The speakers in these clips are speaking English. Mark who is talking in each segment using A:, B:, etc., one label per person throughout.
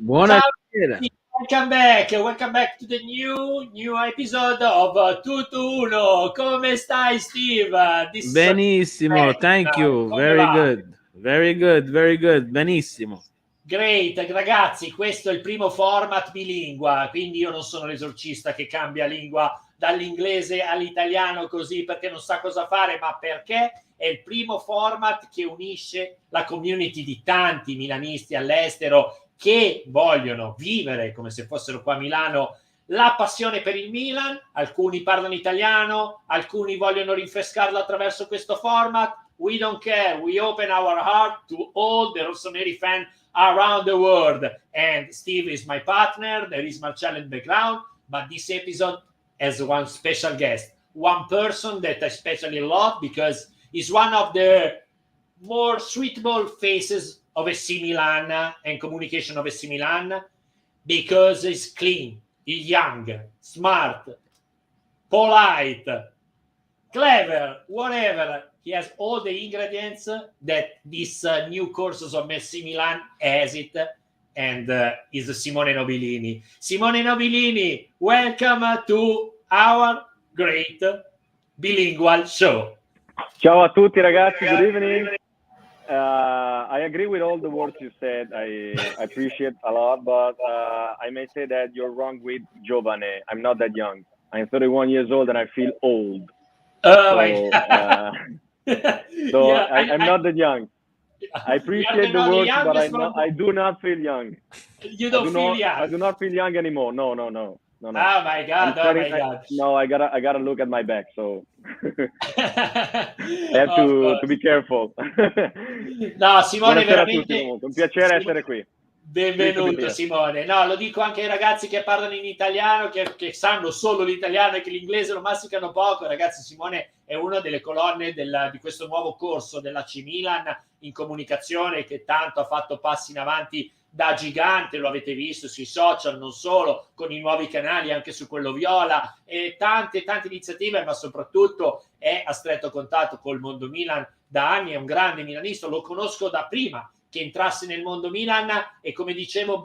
A: Buonasera.
B: Welcome back to the new episode of 221. Come stai, Steve?
A: Benissimo, thank you. Very good. Benissimo.
B: Great, ragazzi, questo è il primo format bilingua, quindi io non sono l'esorcista che cambia lingua dall'inglese all'italiano così perché non sa cosa fare, ma perché è il primo format che unisce la community di tanti milanisti all'estero che vogliono vivere come se fossero qua a Milano la passione per il Milan. Alcuni parlano italiano, alcuni vogliono rinfrescarlo attraverso questo format. We don't care, we open our heart to all the rossoneri fan around the world, and Steve is my partner. There is Marcello in the background, but this episode has one special guest, one person that I especially love because he's one of the more suitable faces of AC Milan and communication of AC Milan, because he's clean, he's young, smart, polite, clever, whatever. He has all the ingredients that this new courses of AC Milan has it, and is Simone Nobilini. Simone Nobilini, welcome to our great bilingual show.
C: Ciao a tutti ragazzi, good evening. I agree with all the words you said. I appreciate a lot, but I may say that you're wrong with Giovane. I'm not that young. I'm 31 years old and I feel old. I'm not that young. I appreciate the words, but I do not feel young.
B: You don't feel young?
C: I do not feel young anymore. No.
B: Oh my God!
C: I gotta look at my back, so I have to be careful.
B: No, Simone,
C: buonasera a tutti comunque, un piacere essere qui.
B: Benvenuto Simone. No, lo dico anche ai ragazzi che parlano in italiano, che sanno solo l'italiano e che l'inglese lo masticano poco. Ragazzi, Simone è una delle colonne di questo nuovo corso dell'AC Milan in comunicazione, che tanto ha fatto passi in avanti da gigante, lo avete visto sui social, non solo, con i nuovi canali, anche su quello viola, e tante iniziative, ma soprattutto è a stretto contatto col Mondo Milan da anni, è un grande milanista, lo conosco da prima che entrasse nel Mondo Milan, e come dicevo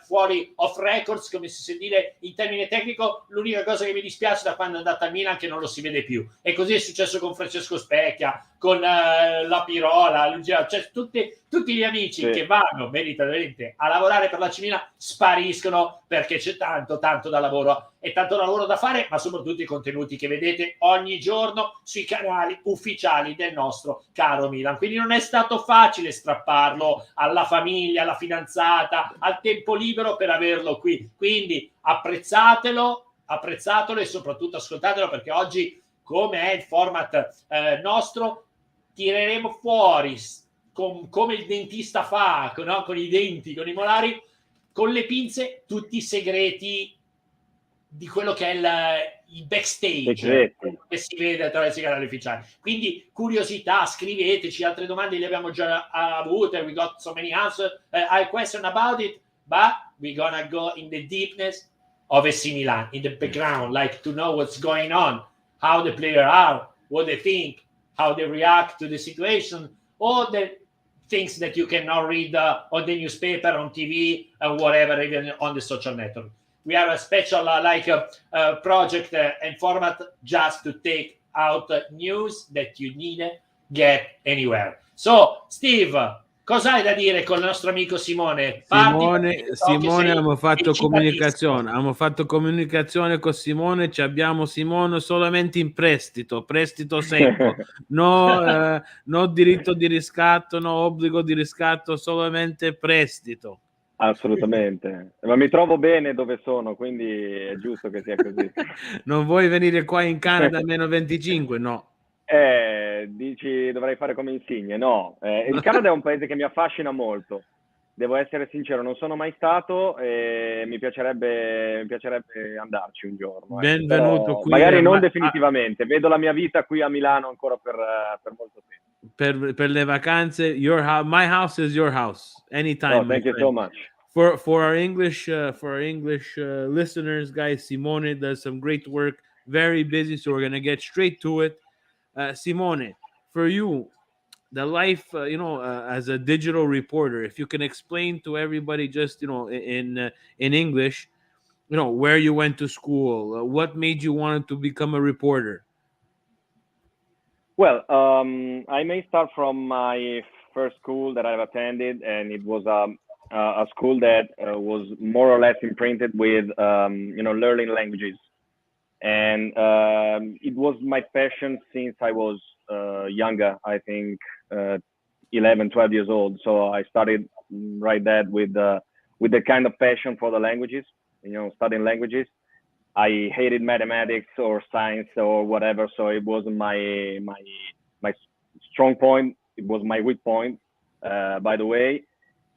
B: fuori off records, come si sente dire in termine tecnico, l'unica cosa che mi dispiace da quando è andata al Milan è che non lo si vede più, e così è successo con Francesco Specchia, con la Pirola, cioè tutti gli amici che vanno meritatamente a lavorare per la Milan spariscono perché c'è tanto da lavoro e tanto lavoro da fare, ma soprattutto i contenuti che vedete ogni giorno sui canali ufficiali del nostro caro Milan. Quindi non è stato facile strapparlo alla famiglia, alla fidanzata, al tempo libero per averlo qui. Quindi apprezzatelo e soprattutto ascoltatelo, perché oggi, come è il format nostro, tireremo fuori come il dentista fa, no? Con i denti, con i molari, con le pinze, tutti i segreti di quello che è il backstage che si vede attraverso i canali ufficiali. Quindi curiosità, scriveteci, altre domande le abbiamo già avute, we got so many answers, I question about it, but we're gonna go in the deepness of AC Milan, in the background, like to know what's going on, how the players are, what they think, how they react to the situation, all the things that you cannot read on the newspaper, on TV, and whatever, even on the social network. We are a special project and format just to take out news that you need get anywhere. So, Steve, cosa hai da dire con il nostro amico Simone?
A: Simone, abbiamo fatto comunicazione con Simone, ci abbiamo Simone solamente in prestito secco, no diritto di riscatto, no obbligo di riscatto, solamente prestito.
C: Assolutamente, ma mi trovo bene dove sono, quindi è giusto che sia così.
A: Non vuoi venire qua in Canada a meno 25? No.
C: Dici dovrei fare come Insigne? No, il Canada è un paese che mi affascina molto, devo essere sincero, non sono mai stato e mi piacerebbe andarci un giorno.
A: Benvenuto qui.
C: Magari non definitivamente, vedo la mia vita qui a Milano ancora per molto tempo.
A: Per le vacanze, my house is your house, anytime.
C: Oh, thank you so much.
A: For our English listeners, guys, Simone does some great work, very busy, so we're gonna get straight to it. Simone, for you, the life, as a digital reporter. If you can explain to everybody, just in English, where you went to school, what made you want to become a reporter.
C: Well, I may start from my first school that I've attended, and it was a school that was more or less imprinted with learning languages, and it was my passion since I was younger. I think 11, 12 years old. So I started right that with the kind of passion for the languages, studying languages. I hated mathematics or science or whatever, so it wasn't my strong point. It was my weak point, by the way.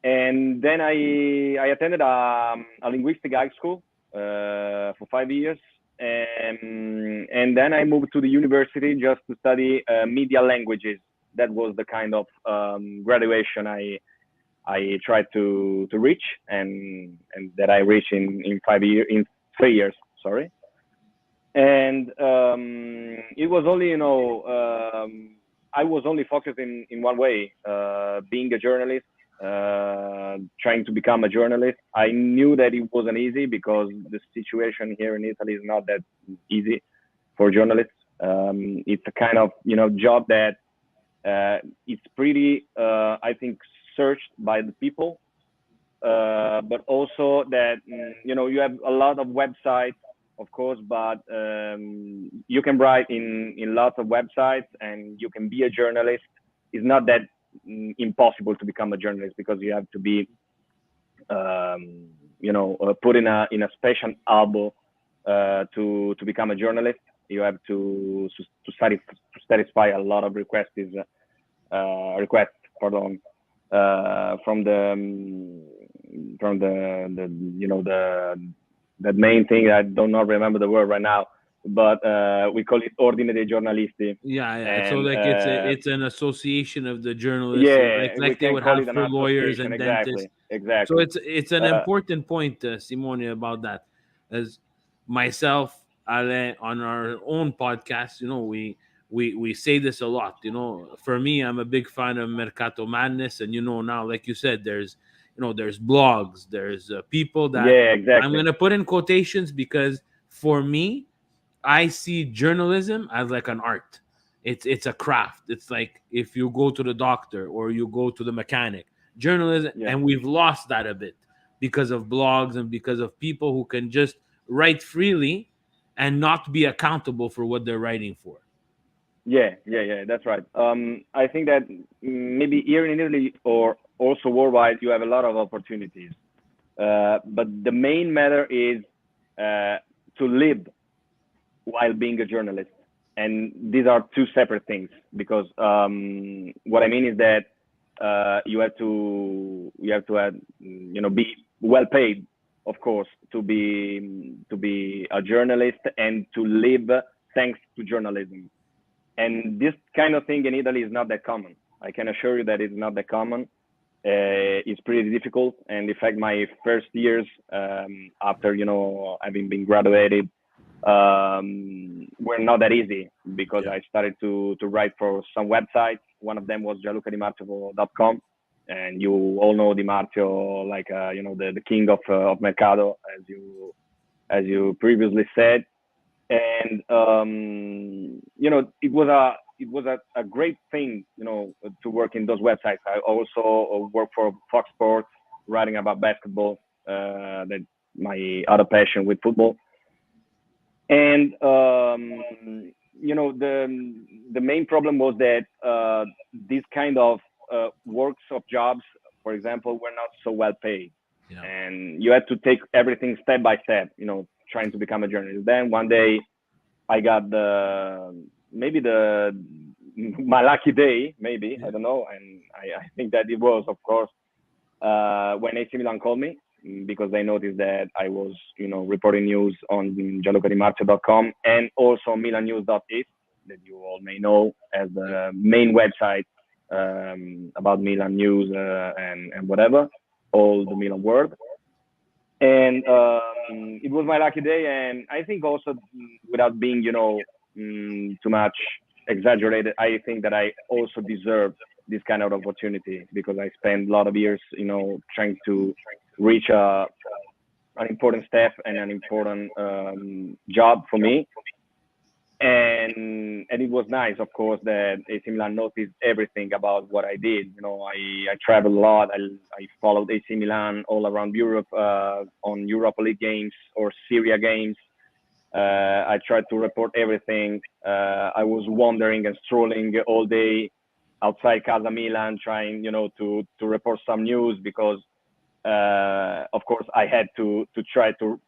C: And then I attended a linguistic high school for 5 years, and then I moved to the university just to study media languages. That was the kind of graduation I tried to reach, and that I reached in 5 years, in 3 years. Sorry. And it was only, I was only focused in one way, being a journalist, trying to become a journalist. I knew that it wasn't easy because the situation here in Italy is not that easy for journalists. It's a kind of, job that it's pretty, I think, searched by the people, but also that, you have a lot of websites, of course, but you can write in lots of websites and you can be a journalist. It's not that impossible to become a journalist, because you have to be, put in a special album to become a journalist. You have to satisfy a lot of requests, from the main thing. I do not remember the word right now, but we call it Ordine dei Giornalisti.
A: Yeah.
C: And,
A: So like it's an association of the journalists.
C: Yeah,
A: like they would
C: call
A: have
C: it
A: for
C: an
A: lawyers and dentists.
C: Exactly.
A: So it's an important point, Simone, about that. As myself, Ale, on our own podcast, we say this a lot. For me, I'm a big fan of Mercato Madness, and now, like you said, there's blogs, there's people that I'm going to put in quotations, because for me, I see journalism as like an art. It's a craft. It's like if you go to the doctor or you go to the mechanic. Journalism, and we've lost that a bit because of blogs and because of people who can just write freely and not be accountable for what they're writing for.
C: Yeah, that's right. I think that maybe here in Italy or also worldwide, you have a lot of opportunities. But the main matter is to live while being a journalist. And these are two separate things, because what I mean is that you have to be well paid, of course, to be a journalist and to live thanks to journalism. And this kind of thing in Italy is not that common. I can assure you that it's not that common. It's pretty difficult. And in fact, my first years after having been graduated were not that easy, because I started to write for some websites. One of them was gianlucadimartio.com, and you all know Di Marzio, like the king of Mercato, as you previously said. And it was a great thing, to work in those websites. I also worked for Fox Sports, writing about basketball, that my other passion with football. And the main problem was that these kind of works of jobs, for example, were not so well paid, and you had to take everything step by step, trying to become a journalist. Then one day I got my lucky day, maybe, I don't know. And I think that it was, of course, when AC Milan called me, because they noticed that I was, reporting news on gianlucadimartio.com and also milannews.it, that you all may know as the main website about Milan news and whatever, all the Milan world. And it was my lucky day. And I think also, without being, too much exaggerated, I think that I also deserved this kind of opportunity, because I spent a lot of years, trying to reach an important step and an important job for me. And it was nice, of course, that AC Milan noticed everything about what I did. I traveled a lot. I followed AC Milan all around Europe on Europa League games or Syria games. I tried to report everything. I was wandering and strolling all day outside Casa Milan, trying, to report some news, because, of course, I had to try to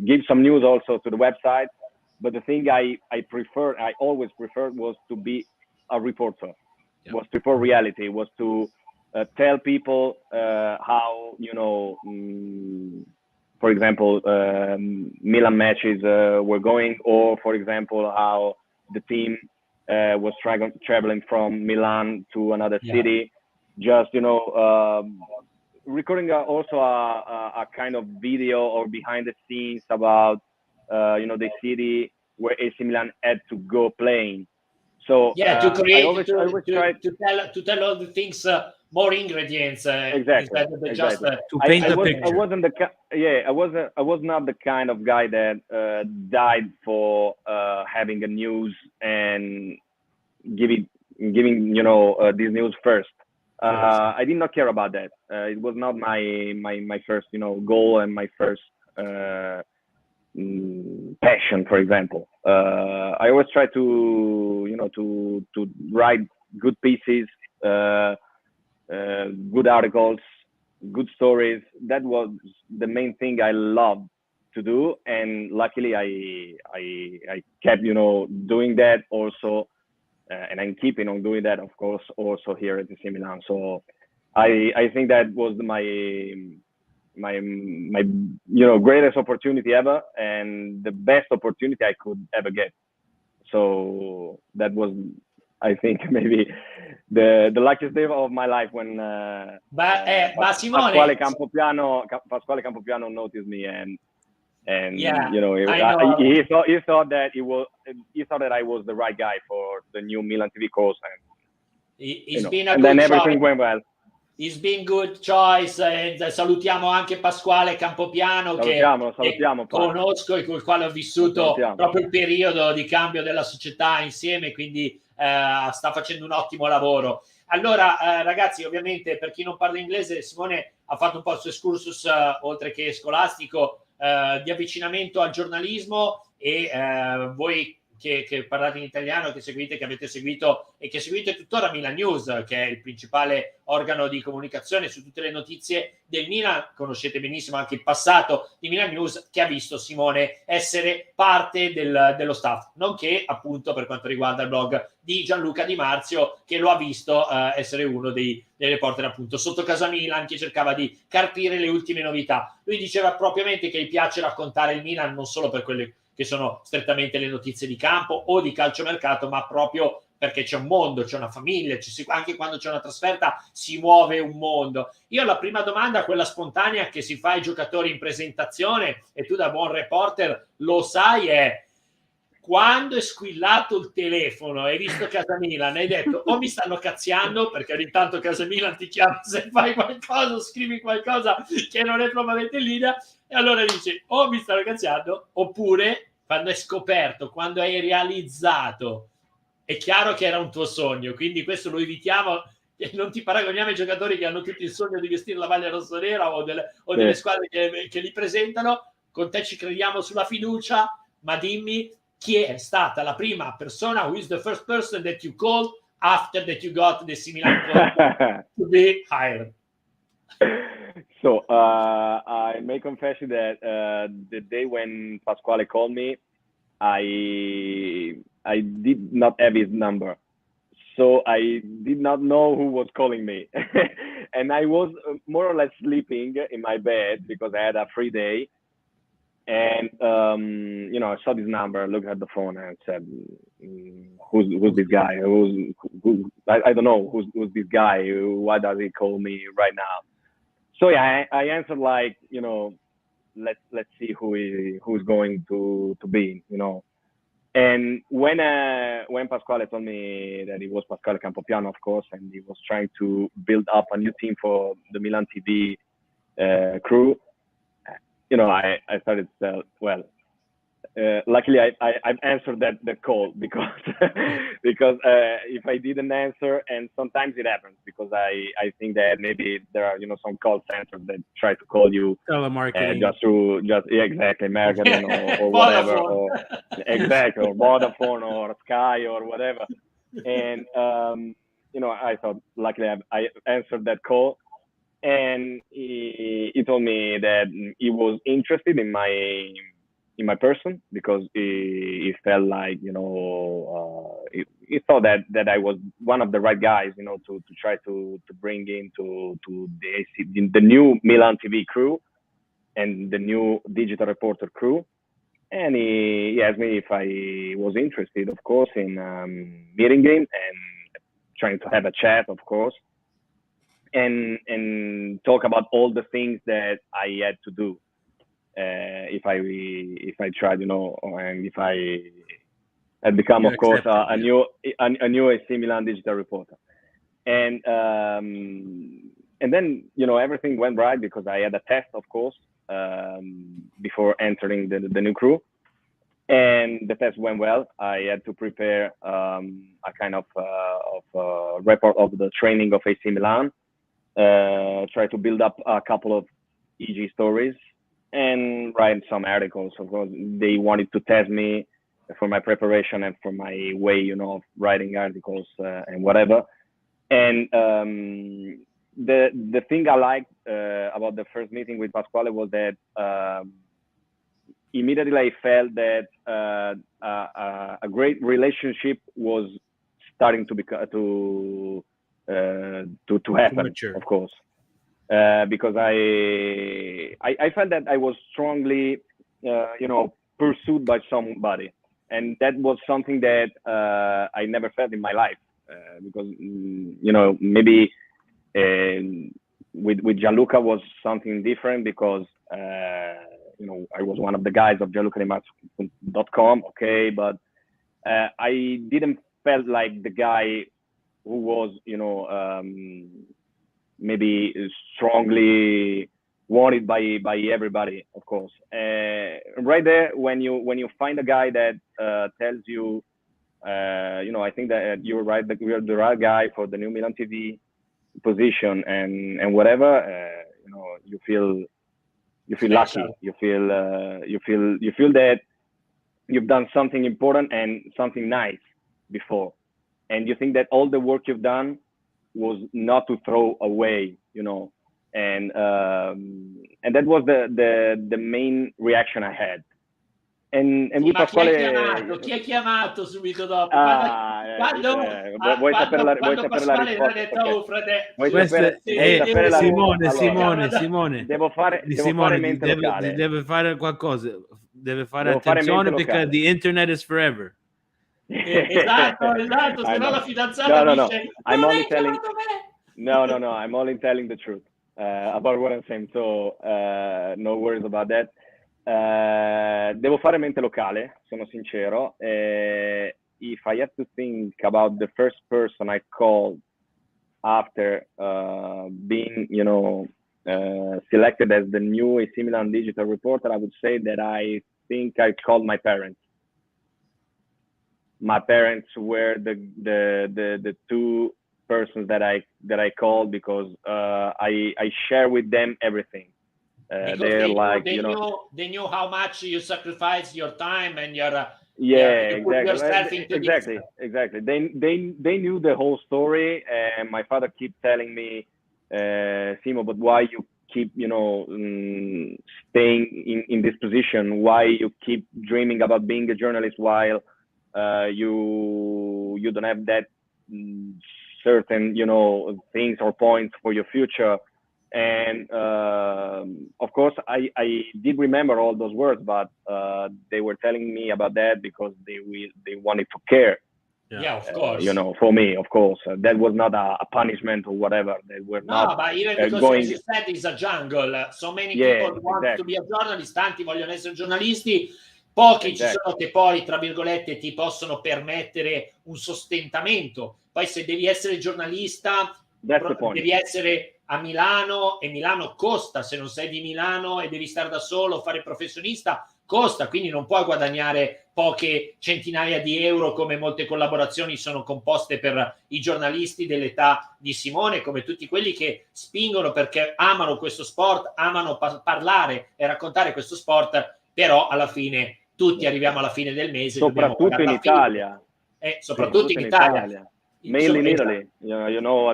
C: give some news also to the website. But the thing I always preferred, was to be a reporter, was to report reality, was to tell people how, for example, Milan matches were going, or, for example, how the team was traveling from Milan to another city. Just, recording also a kind of video or behind the scenes about, the city where AC Milan had to go playing. So
B: to create,
C: I always try
B: to tell all the things, more ingredients.
C: Exactly.
B: Just
A: to paint the picture.
C: I was not the kind of guy that died for having a news and giving this news first. I did not care about that. It was not my first goal and my first passion, for example. I always try to to write good pieces, good articles, good stories. That was the main thing I loved to do, and luckily I kept doing that also, and I'm keeping on doing that, of course, also here at AC Milan. So I think that was my greatest opportunity ever, and the best opportunity I could ever get. So that was, I think, maybe the luckiest day of my life, when
B: Simone,
C: Pasquale Campopiano noticed me, and he thought that I was the right guy for the new Milan TV course, and then everything went well.
B: It's been good choice, e salutiamo anche Pasquale Campopiano,
C: salutiamo,
B: che conosco e col quale ho vissuto proprio il periodo di cambio della società insieme, quindi sta facendo un ottimo lavoro. Allora ragazzi, ovviamente per chi non parla inglese, Simone ha fatto un po' il suo excursus, oltre che scolastico, di avvicinamento al giornalismo, e voi che parlate in italiano, che avete seguito e che seguite tuttora Milan News, che è il principale organo di comunicazione su tutte le notizie del Milan, conoscete benissimo anche il passato di Milan News, che ha visto Simone essere parte dello staff, nonché appunto per quanto riguarda il blog di Gianluca Di Marzio, che lo ha visto essere uno dei reporter appunto sotto Casa Milan, che cercava di carpire le ultime novità. Lui diceva propriamente che gli piace raccontare il Milan non solo per quelle che sono strettamente le notizie di campo o di calciomercato, ma proprio perché c'è un mondo, c'è una famiglia, anche quando c'è una trasferta si muove un mondo. Io la prima domanda, quella spontanea che si fa ai giocatori in presentazione, e tu da buon reporter lo sai, è: quando è squillato il telefono, hai visto Casa Milan, hai detto o mi stanno cazziando, perché ogni tanto Casa Milan ti chiama se fai qualcosa, scrivi qualcosa che non è propriamente in linea, e allora dici o mi stanno cazziando, oppure quando è scoperto, quando hai realizzato, è chiaro che era un tuo sogno. Quindi questo lo evitiamo, e non ti paragoniamo ai giocatori che hanno tutti il sogno di vestire la maglia rossonera o delle squadre che li presentano. Con te ci crediamo sulla fiducia, ma dimmi, chi è stata la prima persona, who is the first person that you called after that you got the Milan call to be hired?
C: So I may confess you that the day when Pasquale called me, I did not have his number, so I did not know who was calling me, and I was more or less sleeping in my bed because I had a free day. And I saw this number, looked at the phone, and said, "Who's this guy? I don't know who's this guy. Why does he call me right now?" So yeah, I answered like, let's see who's going to be, And when Pasquale told me that it was Pasquale Campopiano, of course, and he was trying to build up a new team for the Milan TV crew, I started to tell, well, luckily I answered that call because because if I didn't answer, and sometimes it happens because I think that maybe there are some call centers that try to call you
A: telemarketing
C: exactly, marketing or whatever, or exactly, or Vodafone or Sky or whatever. And I thought luckily I answered that call, and he told me that he was interested in my person because he felt like he thought that I was one of the right guys to try to bring into the new Milan TV crew and the new digital reporter crew. And he asked me if I was interested, of course, in meeting him and trying to have a chat, of course, and talk about all the things that I had to do if I tried, and if I had become, of course, a new AC Milan digital reporter. And then everything went right because I had a test, of course, before entering the new crew, and the test went well. I had to prepare a kind of report of the training of AC Milan, try to build up a couple of EG stories, and write some articles. Of course, they wanted to test me for my preparation and for my way, of writing articles and whatever. And the thing I liked about the first meeting with Pasquale was that immediately I felt that a great relationship was starting to happen, of course. Because I felt that I was strongly, pursued by somebody, and that was something that I never felt in my life. Because maybe with Gianluca was something different because I was one of the guys of gianlucanimazzo.com, okay, but I didn't felt like the guy who was maybe strongly wanted by everybody, of course. Right there, when you find a guy that tells you, I think that you're right, that you're the right guy for the new Milan TV position and whatever, you feel lucky. You feel that you've done something important and something nice before, and you think that all the work you've done was not to throw away, and that was the main reaction I had. And
B: sì,
C: with Pasquale,
B: chi è chiamato subito dopo?
C: Vuoi sapere la risposta?
A: Simone,
C: devo fare mente locale.
A: Deve fare qualcosa, deve fare attenzione perché the internet is forever.
B: esatto, se no la fidanzata dice
C: I'm only telling the truth about what I'm saying, so no worries about that. Devo fare mente locale, sono sincero. If I have to think about the first person I called after being selected as the new AC Milan digital reporter, I would say that I think I called my parents. My parents were the two persons that I called because I share with them everything.
B: They're like, they knew how much you sacrifice your time and your
C: exactly. They knew the whole story, and my father kept telling me, Simo, but why you keep staying in this position? Why you keep dreaming about being a journalist while you don't have that certain things or points for your future? And of course, I did remember all those words, but they were telling me about that because they wanted to care.
B: Yeah, of course.
C: For me, of course, that was not a punishment or whatever. They were not.
B: But even because, as you said, it's a jungle. So many people want to be a journalist. Tanti vogliono essere giornalisti. Pochi ci sono che poi, tra virgolette, ti possono permettere un sostentamento. Poi se devi essere giornalista, devi essere a Milano, e Milano costa, se non sei di Milano e devi stare da solo, fare professionista, costa, quindi non puoi guadagnare poche centinaia di euro come molte collaborazioni sono composte per i giornalisti dell'età di Simone, come tutti quelli che spingono perché amano questo sport, amano parlare e raccontare questo sport, però alla fine tutti arriviamo alla fine del mese,
C: soprattutto in Italia.
B: Soprattutto in Italia.
C: Mainly in Italy, you know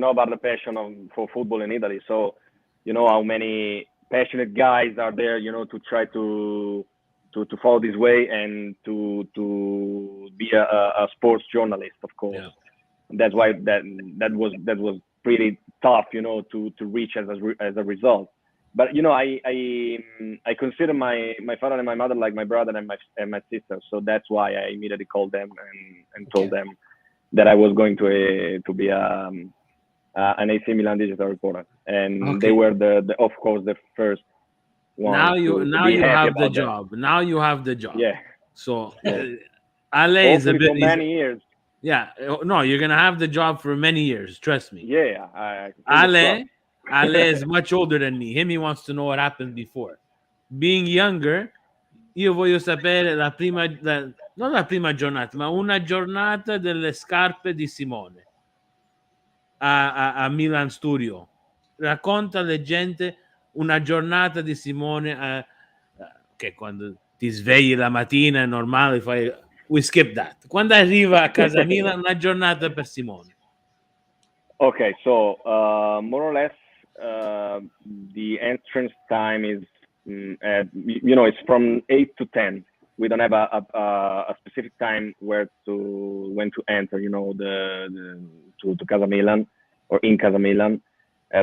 C: about the passion for football in Italy. So you know how many passionate guys are there, you know, to try to follow this way and to be a sports journalist, of course.
A: Yeah.
C: That's why that was pretty tough, you know, to reach as a result. But you know, I consider my father and my mother like my brother and my sister. So that's why I immediately called them and told them that I was going to be an AC Milan digital reporter, and they were of course the first one.
A: Now you have the job.
C: That.
A: Now you have the job.
C: Yeah.
A: So Ale is a bit
C: for many years.
A: Yeah. No, you're gonna have the job for many years. Trust me.
C: Yeah.
A: Ale is much older than me. He wants to know what happened before. Being younger, io voglio sapere non la prima giornata, ma una giornata delle scarpe di Simone a Milan Studio. Racconta alle gente una giornata di Simone che quando ti svegli la mattina è normale, we skip that. Quando arriva a casa Milan, una giornata per Simone.
C: Okay, so more or less the entrance time is it's from 8 to 10. We don't have a specific time when to enter, you know, to Casa Milan or in Casa Milan,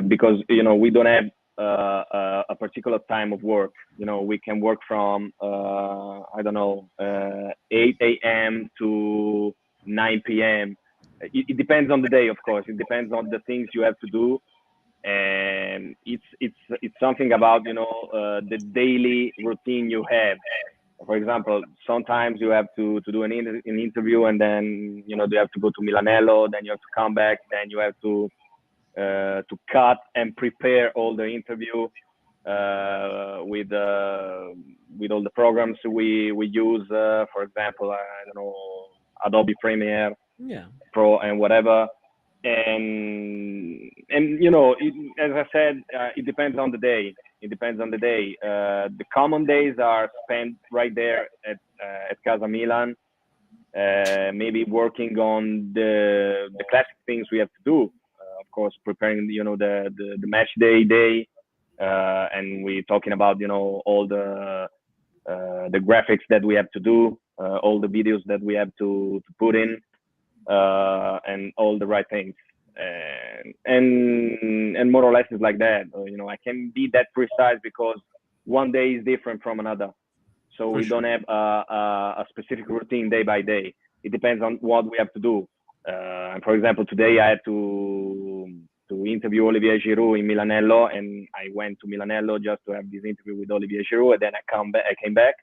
C: because you know we don't have a particular time of work. You know, we can work from 8 a.m. to 9 p.m. It depends on the day, of course. It depends on the things you have to do, and it's something about, you know, the daily routine you have. For example, sometimes you have to do an interview, and then, you know, you have to go to Milanello, then you have to come back, then you have to cut and prepare all the interview with all the programs we use. For example, Adobe Premiere, Pro, and whatever. And you know, as I said, it depends on the day. The common days are spent right there at Casa Milan, maybe working on the classic things we have to do. Of course, preparing, you know, the match day, and we're talking about, you know, all the graphics that we have to do, all the videos that we have to put in, and all the right things. And more or less it's like that. You know, I can be that precise because one day is different from another. So we don't have a specific routine day by day. It depends on what we have to do. And for example, today I had to interview Olivier Giroud in Milanello, and I went to Milanello just to have this interview with Olivier Giroud, and then I came back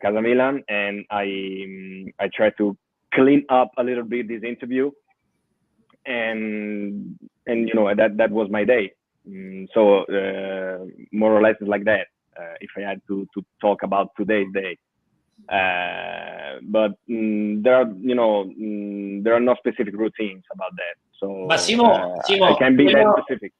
C: Casa Milan, and I tried to clean up a little bit this interview, and you know, that was my day. So more or less it's like that. If I had to talk about today's day, but there are no specific routines about that. So
B: ma Simo,
C: I can be that specific.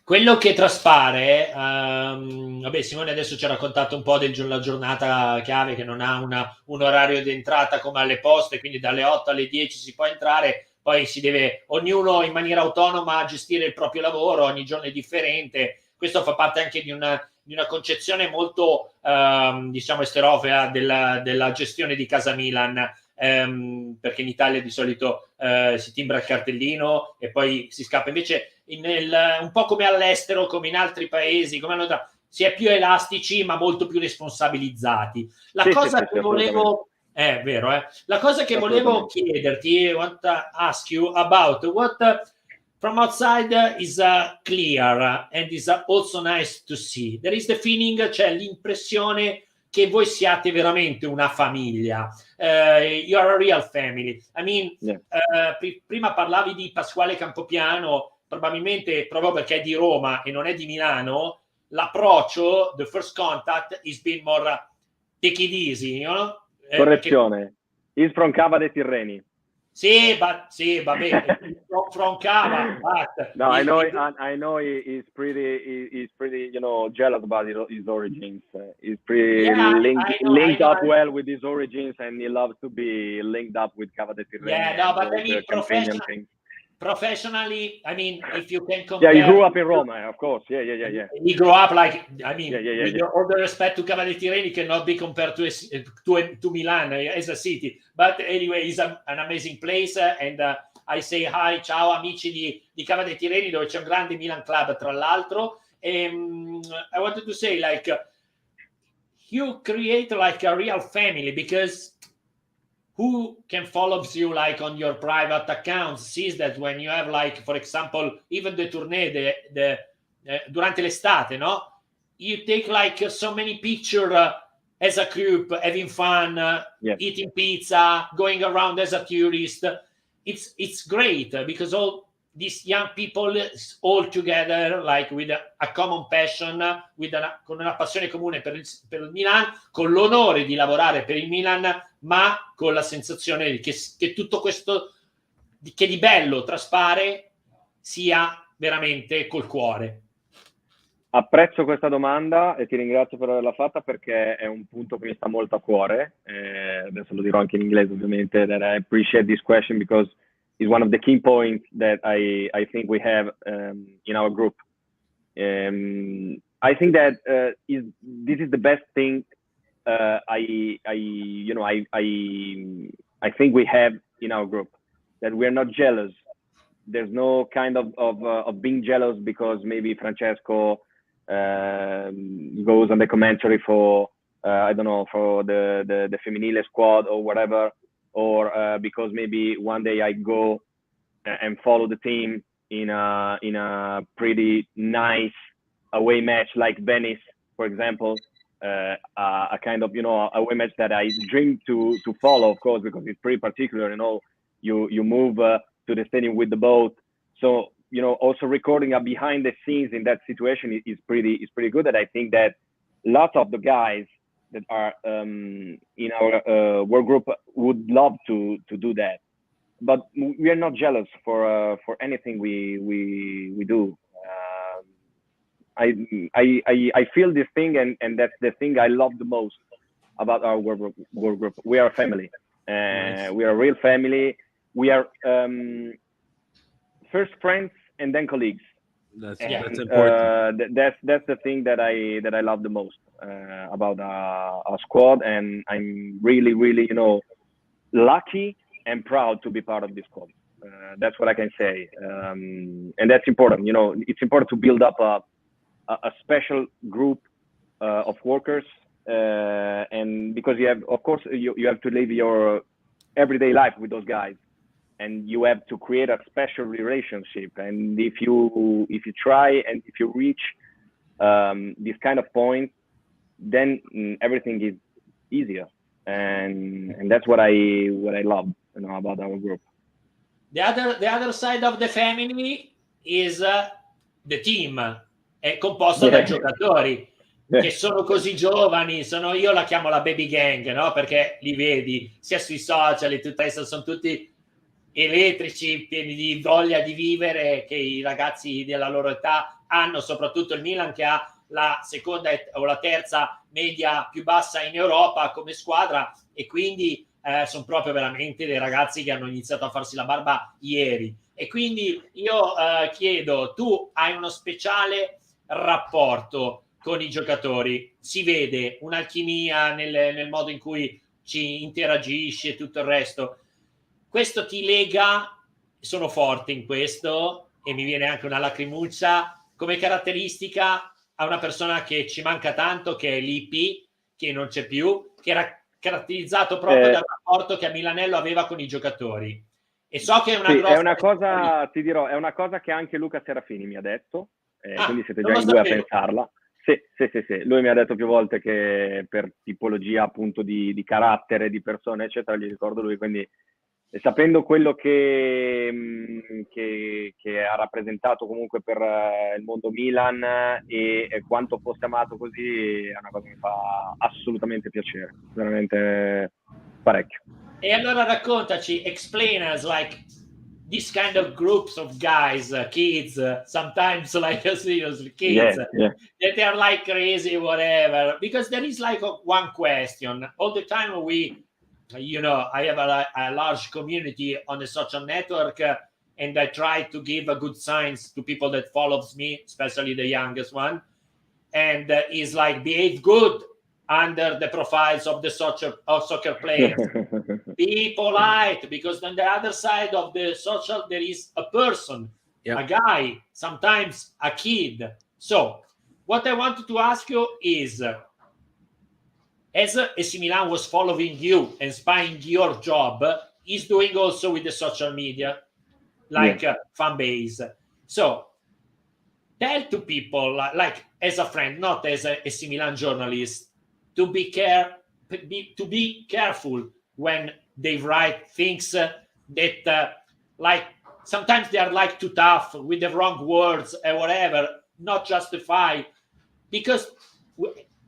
B: Quello che traspare, vabbè, Simone adesso ci ha raccontato un po' della giornata chiave, che non ha un orario di entrata come alle poste, quindi dalle 8 alle 10 si può entrare, poi si deve ognuno in maniera autonoma gestire il proprio lavoro, ogni giorno è differente. Questo fa parte anche di una concezione molto diciamo esterofea della gestione di Casa Milan, perché in Italia di solito si timbra il cartellino e poi si scappa. Invece un po' come all'estero, come in altri paesi, si è più elastici ma molto più responsabilizzati. La cosa che volevo è vero, la cosa che volevo chiederti, want to ask you about what from outside is clear and is also nice to see. There is the feeling, c'è l'impressione che voi siate veramente una famiglia. You are a real family. I mean, prima parlavi di Pasquale Campopiano, probabilmente proprio perché è di Roma e non è di Milano, l'approccio, the first contact, is been more take it easy, you know?
C: Correzione. He's from Cava dei Tirreni.
B: Sì, vabbè, from Cava, but
C: no, I know he's pretty, you know, jealous about his origins. He's pretty linked up well with his origins, and he loves to be linked up with Cava dei Tirreni.
B: Yeah, no, but I mean, professionally, I mean, if you can compare.
C: Yeah, he grew up in Roma, of course. Yeah.
B: He grew up like, I mean, with all the respect to Cava dei Tirreni, cannot be compared to Milan as a city. But anyway, it's an amazing place, and I say hi, ciao amici di Cava dei Tirreni, dove c'è un grande Milan Club, tra l'altro. I wanted to say, like, you create like a real family, because who can follow you like on your private accounts sees that when you have, like, for example, even the tournée, durante l'estate, no? You take like so many pictures as a group, having fun, eating pizza, going around as a tourist. It's great because all these young people all together, like with a common passion, con una passione comune per il Milan, con l'onore di lavorare per il Milan, ma con la sensazione che tutto questo che di bello traspare sia veramente col cuore.
C: Apprezzo questa domanda e ti ringrazio per averla fatta, perché è un punto che mi sta molto a cuore. Adesso lo dirò anche in inglese, ovviamente, that I appreciate this question because it's one of the key points that I think we have in our group. I think that this is the best thing I think we have in our group, that we're not jealous. There's no kind of being jealous because maybe Francesco goes on the commentary for I don't know, for the Femminile squad or whatever, or because maybe one day I go and follow the team in a pretty nice away match like Venice, for example, a kind of, you know, away match that I dream to follow, of course, because it's pretty particular. You know, you move to the stadium with the boat, so you know, also recording a behind the scenes in that situation is pretty good. And I think that lots of the guys that are in our work group would love to do that, but we are not jealous for anything we do. I feel this thing, and that's the thing I love the most about our work group. We are a family. Nice. We are a real family. We are first friends and then colleagues.
A: That's important.
C: That's the thing that I love the most about our squad, and I'm really, you know, lucky and proud to be part of this squad. That's what I can say, and that's important. You know, it's important to build up a special group of workers, and because you have, of course, you have to live your everyday life with those guys, and you have to create a special relationship. And if you try and if you reach this kind of point, then everything is easier, and that's what I love, you know, about our group.
B: The other side of the family is the team. È composto da giocatori che sono così giovani, io la chiamo la baby gang, no? Perché li vedi sia sui social e tutto questo, sono tutti elettrici, pieni di voglia di vivere, che i ragazzi della loro età hanno, soprattutto il Milan, che ha la seconda o la terza media più bassa in Europa come squadra, e quindi sono proprio veramente dei ragazzi che hanno iniziato a farsi la barba ieri. E quindi io chiedo, tu hai uno speciale rapporto con i giocatori, si vede un'alchimia nel modo in cui ci interagisci e tutto il resto. Questo ti lega, sono forte in questo e mi viene anche una lacrimuccia come caratteristica a una persona che ci manca tanto, che è l'IP, che non c'è più, che era caratterizzato proprio dal rapporto che a Milanello aveva con i giocatori. E so che è una grossa...
C: È una cosa, ti dirò, è una cosa che anche Luca Serafini mi ha detto, quindi siete già in due a pensarla. Sì. Lui mi ha detto più volte che per tipologia appunto di carattere, di persone, eccetera, gli ricordo lui, quindi sapendo quello che ha rappresentato comunque per il mondo Milan e quanto fosse amato così, è una cosa che mi fa assolutamente piacere, veramente parecchio.
B: E allora raccontaci, explain us like this kind of groups of guys, kids, sometimes like seriously kids,
C: Yeah.
B: that they are like crazy, whatever. Because there is like one question all the time. I have a large community on the social network, and I try to give a good signs to people that follows me, especially the youngest one, and is like behave good under the profiles of the soccer players. Be polite, because on the other side of the social there is a person, a guy, sometimes a kid. So what I wanted to ask you is, as AC Milan was following you and spying your job, is doing also with the social media, like fan base. So tell to people, like as a friend, not as a AC Milan journalist, to be careful when they write things that like sometimes they are like too tough with the wrong words or whatever, not justify, because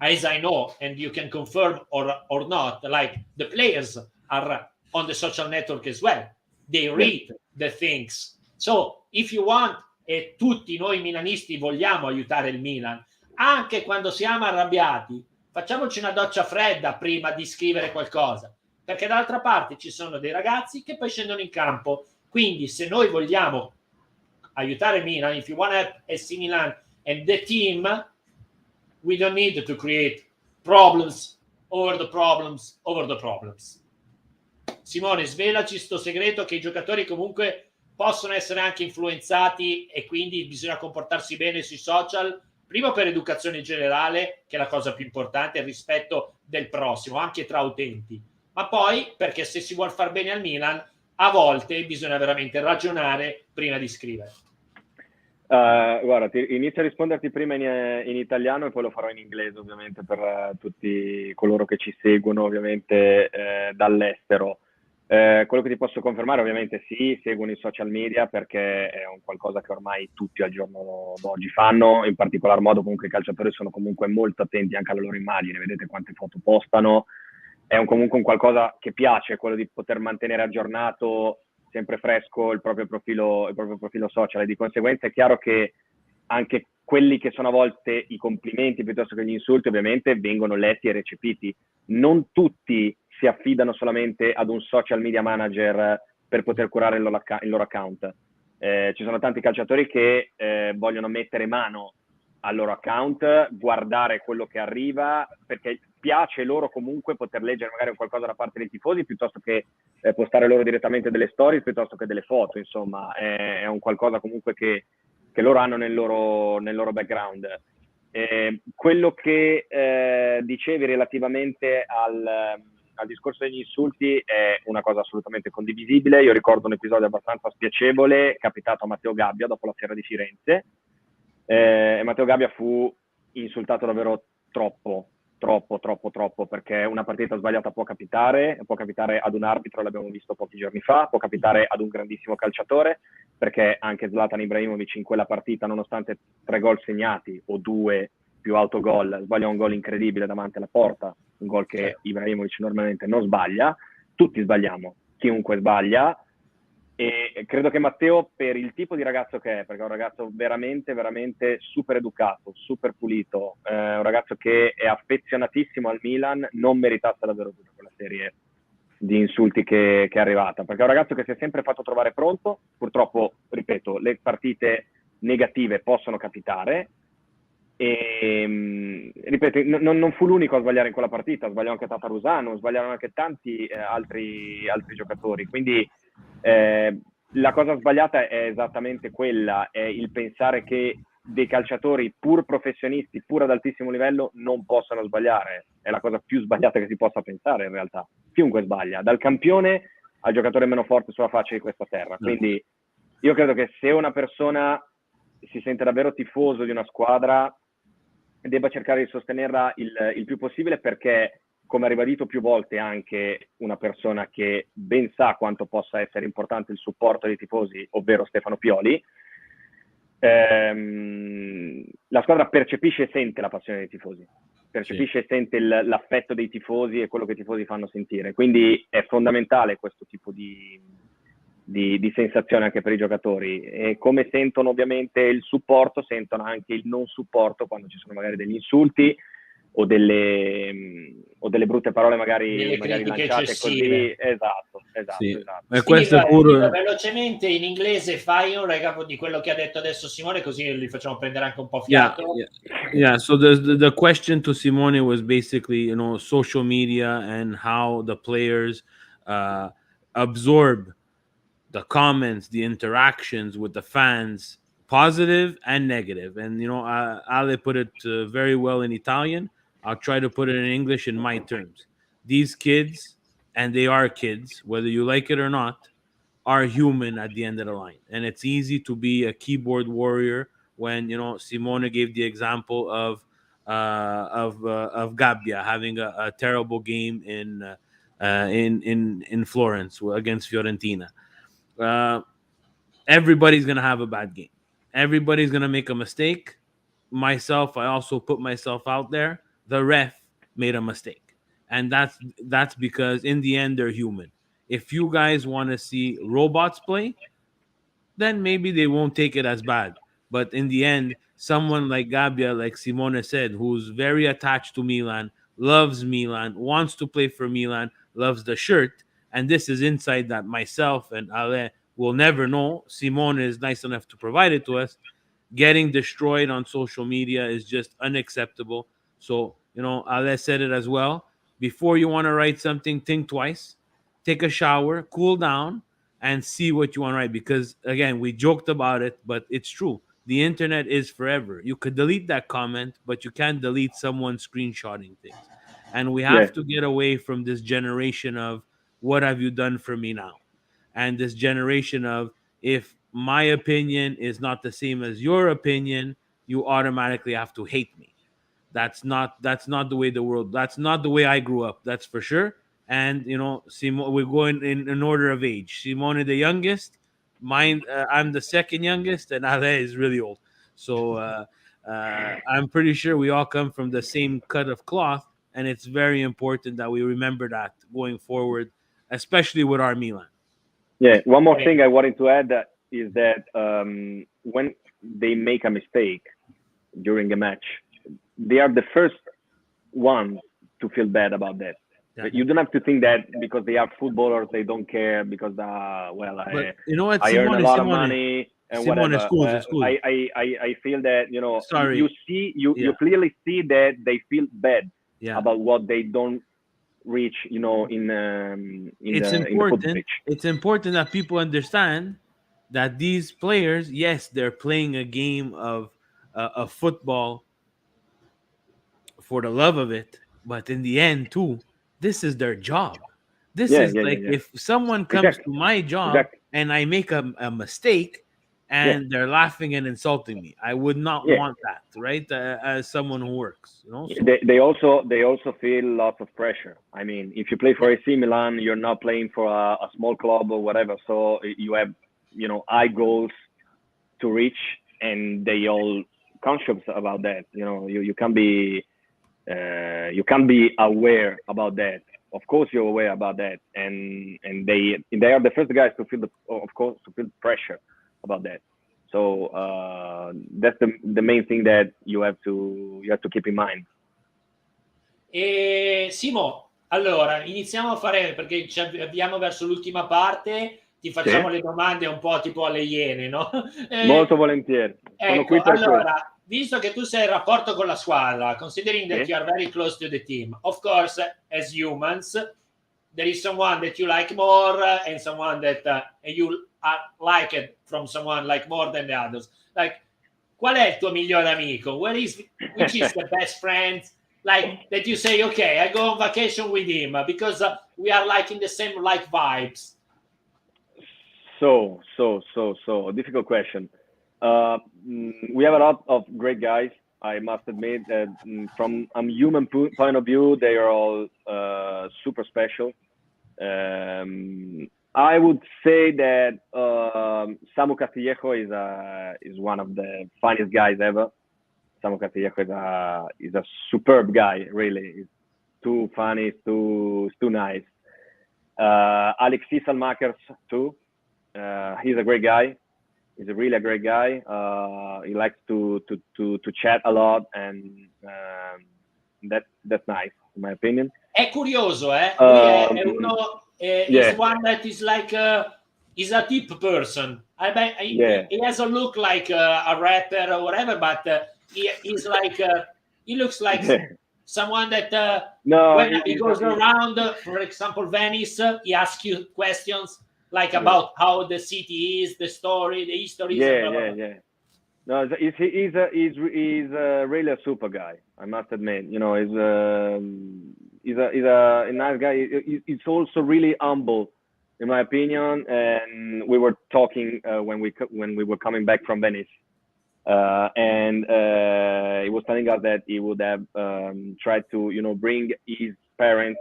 B: as I know, and you can confirm or not, like the players are on the social network as well. They read the things. So if you want, e tutti noi milanisti vogliamo aiutare il Milan, anche quando siamo arrabbiati, facciamoci una doccia fredda prima di scrivere qualcosa, perché dall'altra parte ci sono dei ragazzi che poi scendono in campo. Quindi se noi vogliamo aiutare Milan, if you want to help AC Milan and the team, we don't need to create problems over the problems over the problems. Simone, svelaci sto segreto che i giocatori comunque possono essere anche influenzati e quindi bisogna comportarsi bene sui social, prima per educazione generale, che è la cosa più importante, il rispetto del prossimo, anche tra utenti, ma poi perché se si vuol far bene al Milan, a volte bisogna veramente ragionare prima di scrivere.
C: Guarda, inizio a risponderti prima in italiano e poi lo farò in inglese, ovviamente, per tutti coloro che ci seguono, ovviamente, dall'estero. Quello che ti posso confermare, ovviamente, sì, seguono i social media perché è un qualcosa che ormai tutti al giorno d'oggi fanno, in particolar modo comunque i calciatori sono comunque molto attenti anche alla loro immagine, vedete quante foto postano, è comunque un qualcosa che piace, quello di poter mantenere aggiornato sempre fresco il proprio profilo social, e di conseguenza è chiaro che anche quelli che sono a volte i complimenti piuttosto che gli insulti ovviamente vengono letti e recepiti. Non tutti si affidano solamente ad un social media manager per poter curare il loro account. Ci sono tanti calciatori che vogliono mettere mano al loro account, guardare quello che arriva, perché piace loro comunque poter leggere magari qualcosa da parte dei tifosi piuttosto che postare loro direttamente delle stories piuttosto che delle foto. Insomma, è un qualcosa comunque che loro hanno nel loro background. Quello che dicevi relativamente al discorso degli insulti è una cosa assolutamente condivisibile. Io ricordo un episodio abbastanza spiacevole capitato a Matteo Gabbia dopo la fiera di Firenze. Matteo Gabbia fu insultato davvero troppo, perché una partita sbagliata può capitare ad un arbitro, l'abbiamo visto pochi giorni fa, può capitare ad un grandissimo calciatore, perché anche Zlatan Ibrahimovic in quella partita, nonostante 3 gol segnati o 2 più autogol, sbaglia un gol incredibile davanti alla porta, un gol che Ibrahimovic normalmente non sbaglia. Tutti sbagliamo, chiunque sbaglia, e credo che Matteo, per il tipo di ragazzo che è, perché è un ragazzo veramente, veramente super educato, super pulito, un ragazzo che è affezionatissimo al Milan, non meritasse davvero tutta quella serie di insulti che è arrivata, perché è un ragazzo che si è sempre fatto trovare pronto. Purtroppo, ripeto, le partite negative possono capitare, e ripeto, non fu l'unico a sbagliare in quella partita, sbagliò anche Tatarusano, sbagliarono anche tanti altri giocatori, quindi la cosa sbagliata è esattamente quella, è il pensare che dei calciatori pur professionisti, pur ad altissimo livello, non possano sbagliare. È la cosa più sbagliata che si possa pensare, in realtà. Chiunque sbaglia, dal campione al giocatore meno forte sulla faccia di questa terra. Quindi io credo che se una persona si sente davvero tifoso di una squadra, debba cercare di sostenerla il più possibile, perché, come ha ribadito più volte anche una persona che ben sa quanto possa essere importante il supporto dei tifosi, ovvero Stefano Pioli, la squadra percepisce e sente la passione dei tifosi, percepisce e sente l'affetto dei tifosi e quello che i tifosi fanno sentire, quindi è fondamentale questo tipo di sensazione anche per i giocatori, e come sentono ovviamente il supporto, sentono anche il non supporto quando ci sono magari degli insulti o delle brutte parole magari lanciate
B: eccessive.
C: così. Esatto.
A: E questo è pure...
B: velocemente in inglese fai un recap di quello che ha detto adesso Simone, così li facciamo prendere anche un po' fiato.
A: Yeah. So the question to Simone was basically, social media and how the players absorb the comments, the interactions with the fans, positive and negative. And Ale put it very well in Italian. I'll try to put it in English in my terms. These kids, and they are kids, whether you like it or not, are human at the end of the line. And it's easy to be a keyboard warrior when Simone gave the example of Gabbia having a terrible game in Florence against Fiorentina. Everybody's gonna have a bad game. Everybody's gonna make a mistake. Myself, I also put myself out there. The ref made a mistake, and that's because in the end they're human. If you guys want to see robots play, then maybe they won't take it as bad. But in the end, someone like Gabbia, like Simone said, who's very attached to Milan, loves Milan, wants to play for Milan, loves the shirt, and this is insight that myself and Ale will never know. Simone is nice enough to provide it to us. Getting destroyed on social media is just unacceptable. So, Ale said it as well. Before you want to write something, think twice, take a shower, cool down, and see what you want to write. Because again, we joked about it, but it's true. The internet is forever. You could delete that comment, but you can't delete someone screenshotting things. And we have to get away from this generation of what have you done for me now? And this generation of, if my opinion is not the same as your opinion, you automatically have to hate me. That's not the way the world. That's not the way I grew up. That's for sure. And Simone, we're going in order of age. Simone the youngest, mine. I'm the second youngest, and Ale is really old. So I'm pretty sure we all come from the same cut of cloth, and it's very important that we remember that going forward, especially with our Milan.
C: Yeah, one more thing I wanted to add is that when they make a mistake during a match, they are the first ones to feel bad about that. Yeah. You don't have to think that because they are footballers, they don't care because, I earn a lot of money and whatever. Scusi. I feel that,
A: Sorry.
C: You clearly see that they feel bad about what they don't reach, in the
A: it's important that people understand that these players, yes, they're playing a game of football for the love of it, but in the end too, this is their job. This is if someone comes to my job and I make a mistake and they're laughing and insulting me, I would not want that, right? As someone who works, So.
C: They also feel lots of pressure. I mean, if you play for AC Milan, you're not playing for a small club or whatever, so you have high goals to reach, and they all conscious about that. You can't be aware about that. Of course, you're aware about that, and they are the first guys to feel pressure about that. So that's the main thing that you have to keep in mind.
B: Simo, allora iniziamo a fare, perché ci avviamo verso l'ultima parte. Ti facciamo le domande un po' tipo alle Iene, no?
C: Molto volentieri. Sono qui per
B: allora, visto che tu sei in rapporto con la squadra, considering that you are very close to the team, of course, as humans, there is someone that you like more and someone that you like it from someone like more than the others. Like, qual è il tuo migliore amico? Which is the best friend? Like, that you say, okay, I go on vacation with him because we are like in the same vibes.
C: So difficult question. We have a lot of great guys I must admit that from a human point of view, they are all super special. I would say that Samu Castillejo is one of the funniest guys ever. Samu Castillejo is a superb guy, really. He's too funny, too nice. Alexis Almakers too. He's a great guy. He's a really great guy. He likes to chat a lot, and that's nice, in my opinion.
B: È curioso, eh? Lui è uno, is one that is like is a deep person. He doesn't look like a rapper or whatever, but he's like he looks like someone that when he goes around, for example, Venice, he asks you questions like about how the city is, the story, the history.
C: Yeah. No, he's really a super guy. I must admit, you know, he's a nice guy. He's also really humble, in my opinion. And we were talking when we were coming back from Venice, and he was telling us that he would have tried to, you know, bring his parents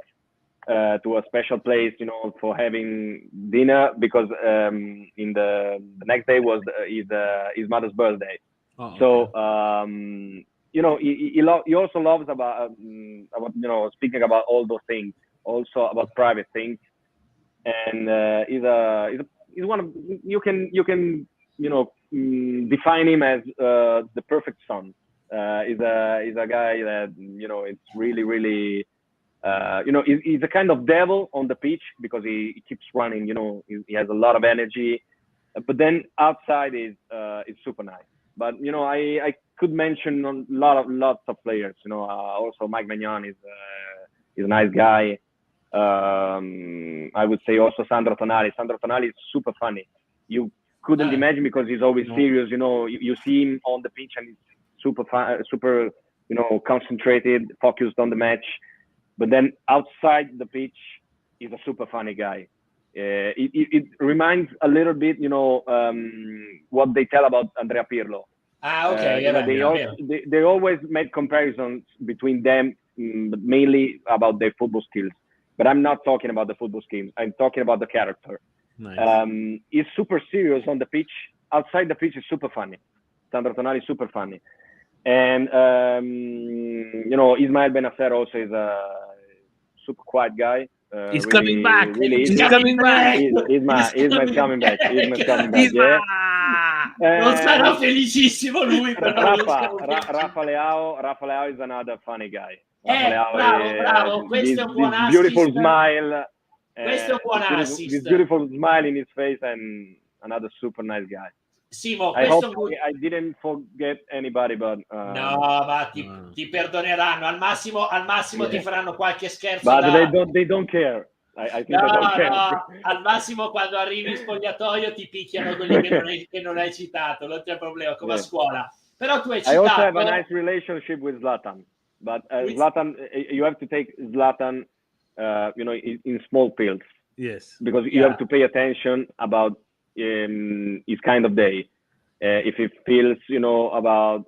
C: to a special place, you know, for having dinner, because in the next day was his mother's birthday. Oh, okay. So you know, he also loves about you know, speaking about all those things, also about private things, and he's one of, you can you know, define him as the perfect son. He's a guy that, you know, it's really you know, he's a kind of devil on the pitch because he keeps running, you know, he has a lot of energy, but then outside is super nice. But, you know, I could mention lots of players, you know, also Mike Maignan is a nice guy. I would say also Sandro Tonali. Sandro Tonali is super funny. You couldn't imagine, because he's always serious, you know, you see him on the pitch and he's super, you know, concentrated, focused on the match. But then outside the pitch, he's a super funny guy. It reminds a little bit, you know, what they tell about Andrea Pirlo.
B: Okay.
C: They always make comparisons between them, but mainly about their football skills. But I'm not talking about the football skills. I'm talking about the character. Nice. He's super serious on the pitch. Outside the pitch, is super funny. Sandro Tonali is super funny. And, you know, Ismael Benacer also is a super quiet guy.
A: He's coming back. He's coming back.
C: Ismael's coming back. Yeah.
B: Non sarà felicissimo lui.
C: Rafa Leao is another funny guy.
B: Bravo. Questo è un buon assist.
C: Beautiful smile.
B: Questo è un buon assist.
C: This beautiful smile in his face, and another super nice guy.
B: Simo,
C: I hope I didn't forget anybody, but
B: no, ma ti perdoneranno. Al massimo ti faranno qualche scherzo.
C: But they don't care. I think they don't care.
B: No. Al massimo, quando arrivi in spogliatoio ti picchiano quelli che non hai citato, non c'è problema, come a scuola. Però tu hai citato.
C: I also have a nice relationship with Zlatan, but Zlatan, you have to take Zlatan, you know, in small pills.
A: Yes.
C: Because you have to pay attention about his kind of day. If he feels, you know, about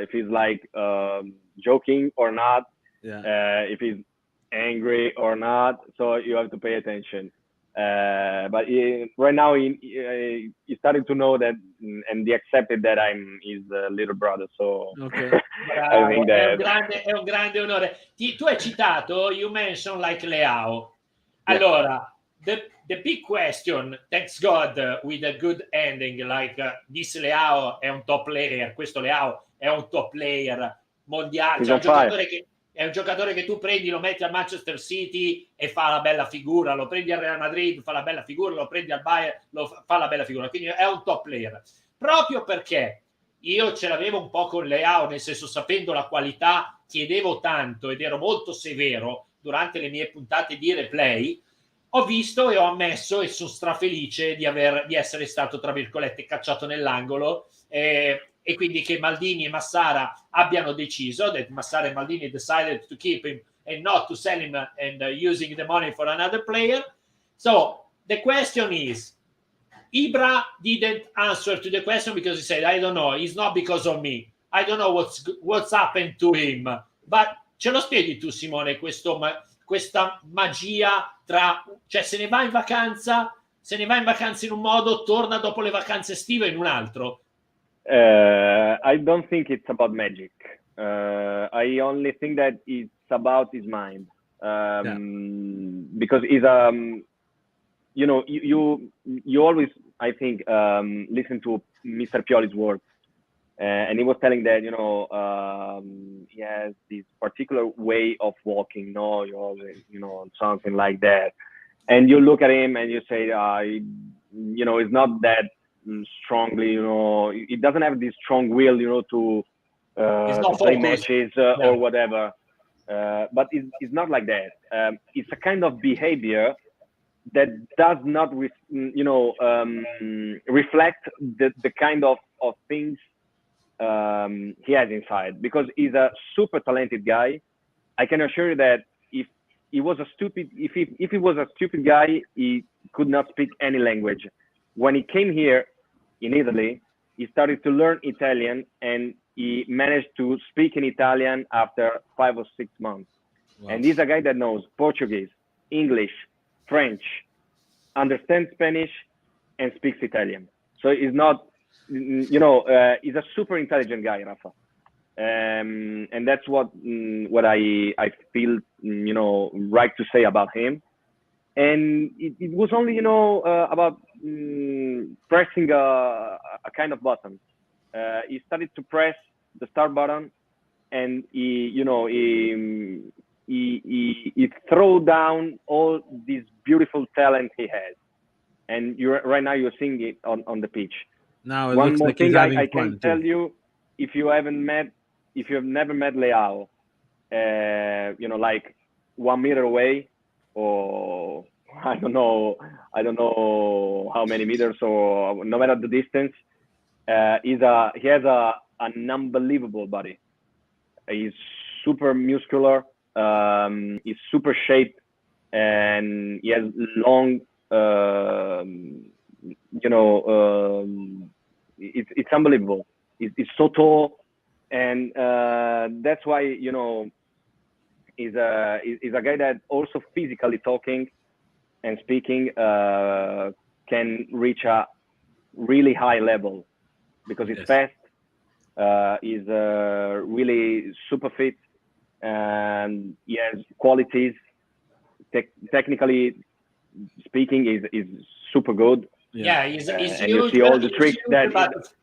C: if he's like joking or not, if he's angry or not, so you have to pay attention. But right now he started to know that, and he accepted that I'm his little brother. So
A: okay.
C: I think that
B: è un grande onore. Tu hai citato, you mentioned like Leao. Allora, the big question, thanks God, with a good ending, like this Leao è un top player, questo Leao è un top player mondiale, cioè è un giocatore che tu prendi, lo metti al Manchester City e fa la bella figura, lo prendi al Real Madrid, fa la bella figura, lo prendi al Bayern, fa la bella figura, quindi è un top player. Proprio perché io ce l'avevo un po' con Leao, nel senso, sapendo la qualità, chiedevo tanto ed ero molto severo durante le mie puntate di replay. Ho visto e ho ammesso, e sono strafelice di essere stato, tra virgolette, cacciato nell'angolo, e quindi che Maldini e Massara abbiano deciso, that Massara e Maldini decided to keep him and not to sell him and using the money for another player. So the question is, Ibra didn't answer to the question because he said, I don't know, it's not because of me. I don't know what's happened to him, but ce lo spieghi tu, Simone, questa magia cioè se ne va in vacanza in un modo, torna dopo le vacanze estive in un altro.
C: I don't think it's about magic. I only think that it's about his mind. Because he's you know, you always, I think, listen to Mr. Pioli's words, and he was telling that, you know, he has this particular way of walking, no, you know, something like that, and you look at him and you say, you know, it's not that strongly, you know, it doesn't have this strong will, you know, to play matches or whatever. But it's not like that. It's a kind of behavior that does not, reflect the kind of things he has inside. Because he's a super talented guy. I can assure you that if he was a stupid guy, he could not speak any language. When he came here in Italy, he started to learn Italian, and he managed to speak in Italian after 5 or 6 months. Wow. And he's a guy that knows Portuguese, English, French, understands Spanish, and speaks Italian. So he's not, he's a super intelligent guy, Rafa. And that's what I feel, right to say about him. And it was only, about pressing a kind of button. He started to press the start button, and he threw down all this beautiful talent he has. And right now you're seeing it on the pitch.
A: Now
C: one more thing I can tell you, if you have never met Leao, like 1 meter away, or I don't know how many meters, or no matter the distance, he has an unbelievable body. He's super muscular, he's super shaped, and he has long, it's unbelievable. It's so tall, and that's why, he's a guy that also physically talking and speaking can reach a really high level, because he's fast, he's really super fit, and he has qualities. Technically speaking, is super good.
B: Yeah, he's
C: and
B: huge,
C: you see all the tricks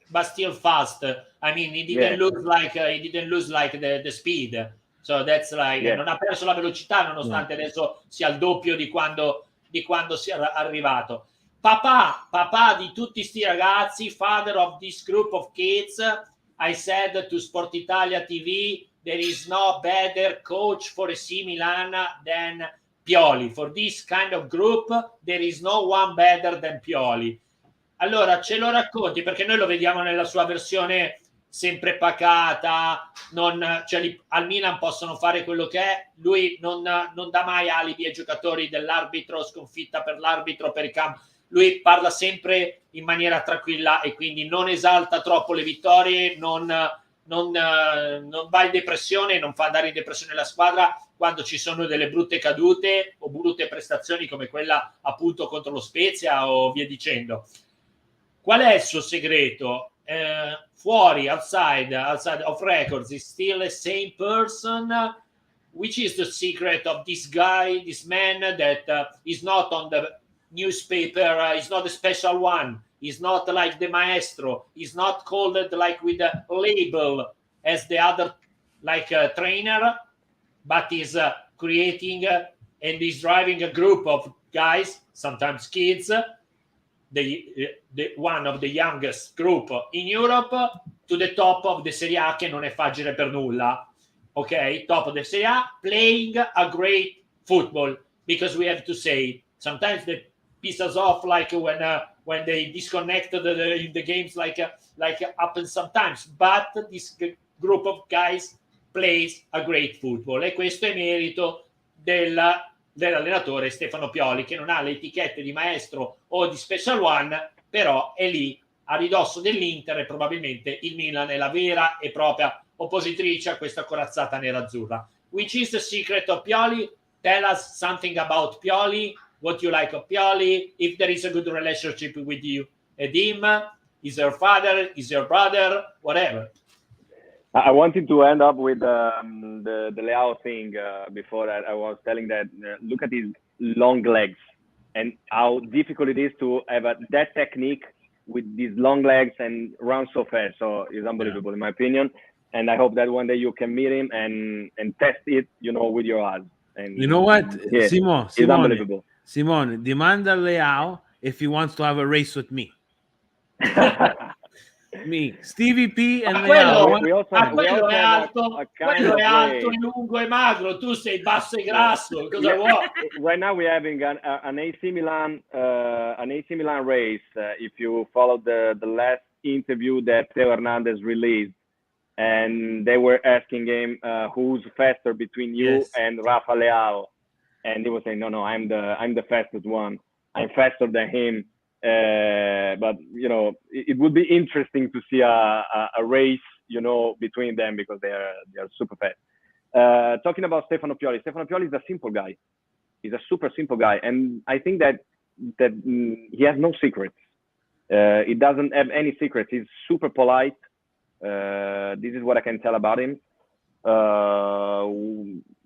B: but still fast. I mean, he didn't lose like the speed. So that's like, non ha perso la velocità, nonostante adesso sia il doppio di quando sia arrivato. Papà di tutti sti ragazzi, father of this group of kids. I said to Sport Italia TV, there is no better coach for AC Milan than Pioli. For this kind of group, there is no one better than Pioli. Allora, ce lo racconti, perché noi lo vediamo nella sua versione sempre pacata, al Milan possono fare quello che è, lui non dà mai alibi ai giocatori dell'arbitro, sconfitta per l'arbitro, per il campo. Lui parla sempre in maniera tranquilla e quindi non esalta troppo le vittorie, non va in depressione, non fa andare in depressione la squadra quando ci sono delle brutte cadute o brutte prestazioni come quella appunto contro lo Spezia o via dicendo. Qual è il suo segreto? Fuori, outside of records, is still the same person. Which is the secret of this guy, this man that is not on the newspaper, is not a special one, is not like the maestro, is not called like with a label as the other like a trainer, but is creating and is driving a group of guys, sometimes kids, the one of the youngest group in Europe, to the top of the Serie A, che non è facile per nulla. Okay, top of the Serie A, playing a great football, because we have to say sometimes they piss us off, like when they disconnected the games, like happens sometimes, but this group of guys plays a great football, e questo è merito dell'allenatore Stefano Pioli, che non ha le etichette di maestro o di special one, però è lì a ridosso dell'Inter, e probabilmente il Milan è la vera e propria oppositrice a questa corazzata nerazzurra. Which is the secret of Pioli? Tell us something about Pioli, what you like of Pioli, if there is a good relationship with you and him, is your father, is your brother, whatever.
C: I wanted to end up with the Leao thing before that. I was telling that look at his long legs and how difficult it is to have that technique with these long legs and run so fast. So it's unbelievable in my opinion. And I hope that one day you can meet him and test it, with your eyes. And
A: you know what,
C: yeah,
A: Simone,
C: it's unbelievable.
A: Simone, demanda Leao if he wants to have a race with me. Me, Stevie P and Leao.
B: Quello è alto e lungo e magro, tu sei basso e grasso. Cosa vuoi?
C: Right now we're having an AC Milan race. If you follow the last interview that Teo Hernandez released, and they were asking him who's faster between you and Rafa Leao, and he was saying, no, I'm the fastest one. I'm faster than him. But it would be interesting to see a race, between them, because they are super fast. Talking about Stefano Pioli is a simple guy. He's a super simple guy, and I think that he has no secrets. He doesn't have any secrets. He's super polite. This is what I can tell about him.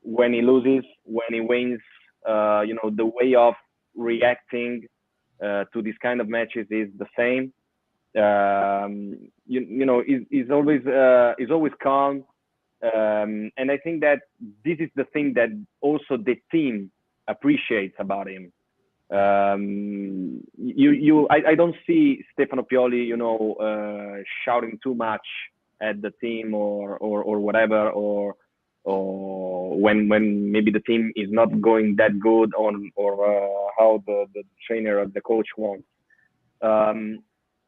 C: When he loses, when he wins, the way of reacting to these kind of matches is the same. He's always calm, and I think that this is the thing that also the team appreciates about him. I don't see Stefano Pioli, shouting too much at the team or whatever, or when maybe the team is not going that good or how the trainer or the coach wants.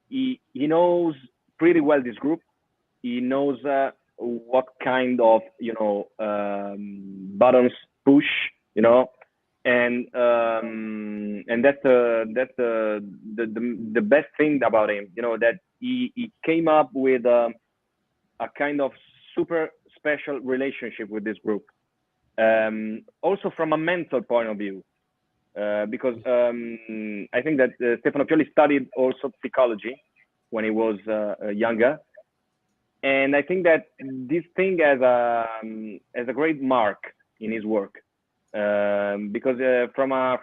C: He knows pretty well this group. He knows what kind of buttons push, and that's the best thing about him, that he came up with a kind of super special relationship with this group, also from a mental point of view, because I think that Stefano Pioli studied also psychology when he was younger, and I think that this thing has a great mark in his work, because from a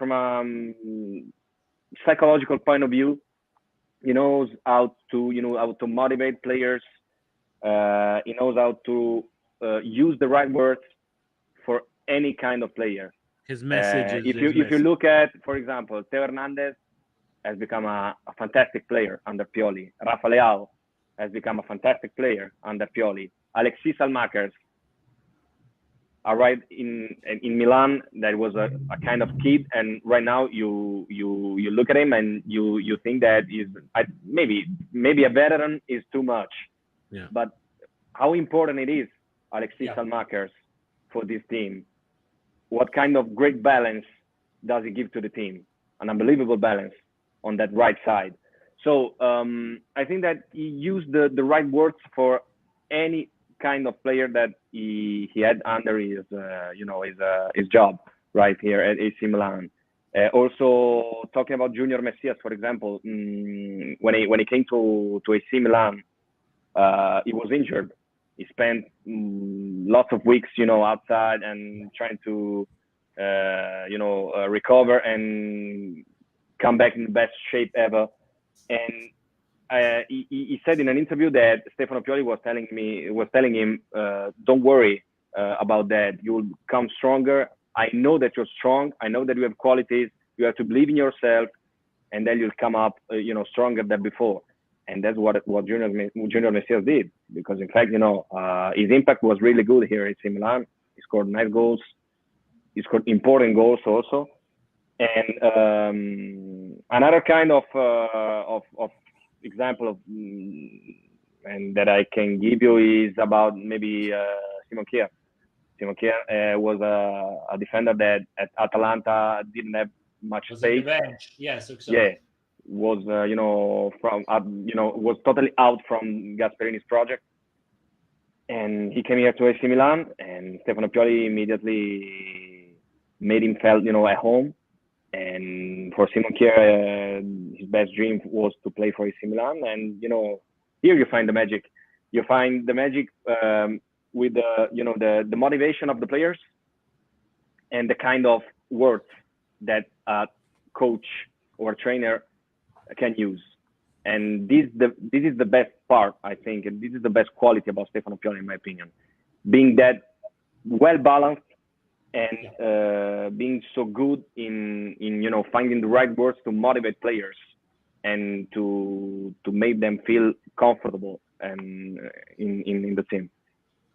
C: psychological point of view, he knows how to motivate players. He knows how to use the right words for any kind of player.
A: His message
C: if you look at, for example, Teo Hernandez has become a fantastic player under Pioli. Rafa Leao has become a fantastic player under Pioli. Alexis Almakers arrived in Milan. That was a kind of kid, and right now you look at him and you think that maybe a veteran is too much.
A: Yeah.
C: But how important it is, Alexis Almakers, for this team. What kind of great balance does he give to the team? An unbelievable balance on that right side. So I think that he used the right words for any kind of player that he had under his job right here at AC Milan. Also talking about Junior Messias, for example, when he came to AC Milan, he was injured. He spent lots of weeks, outside and trying to, recover and come back in the best shape ever. And he said in an interview that Stefano Pioli was telling him, don't worry about that. You'll come stronger. I know that you're strong. I know that you have qualities. You have to believe in yourself, and then you'll come up, stronger than before. And that's what Junior Messias did, because in fact, his impact was really good here at AC Milan. He scored nice goals. He scored important goals also. And another kind of example of and that I can give you is about maybe Simon Kjær. Simon Kjær was a defender that at Atalanta didn't have much space.
B: On the bench. Yes,
C: yeah, was was totally out from Gasperini's project, and he came here to AC Milan, and Stefano Pioli immediately made him feel at home. And for Simon Kier, his best dream was to play for AC Milan, and here you find the magic. You find the magic with the motivation of the players and the kind of words that a coach or trainer can use. And this is the best part, I think, and this is the best quality about Stefano Pioli, in my opinion, being that well balanced and being so good in finding the right words to motivate players and to make them feel comfortable and in the team.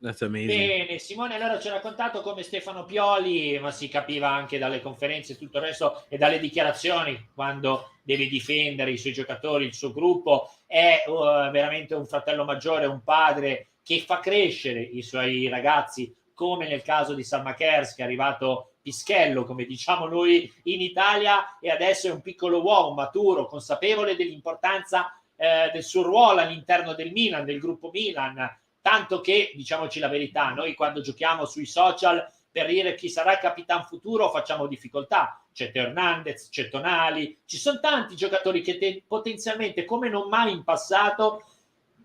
A: That's amazing.
B: Bene, Simone allora ci ha raccontato come Stefano Pioli, ma si capiva anche dalle conferenze e tutto il resto e dalle dichiarazioni, quando deve difendere i suoi giocatori, il suo gruppo, è veramente un fratello maggiore, un padre che fa crescere i suoi ragazzi, come nel caso di Salma Kers, che è arrivato pischello, come diciamo noi in Italia, e adesso è un piccolo uomo maturo, consapevole dell'importanza del suo ruolo all'interno del Milan, del gruppo Milan. Tanto che, diciamoci la verità, noi quando giochiamo sui social per dire chi sarà il capitano futuro facciamo difficoltà. C'è Teo Hernandez, c'è Tonali, ci sono tanti giocatori che potenzialmente, come non mai in passato,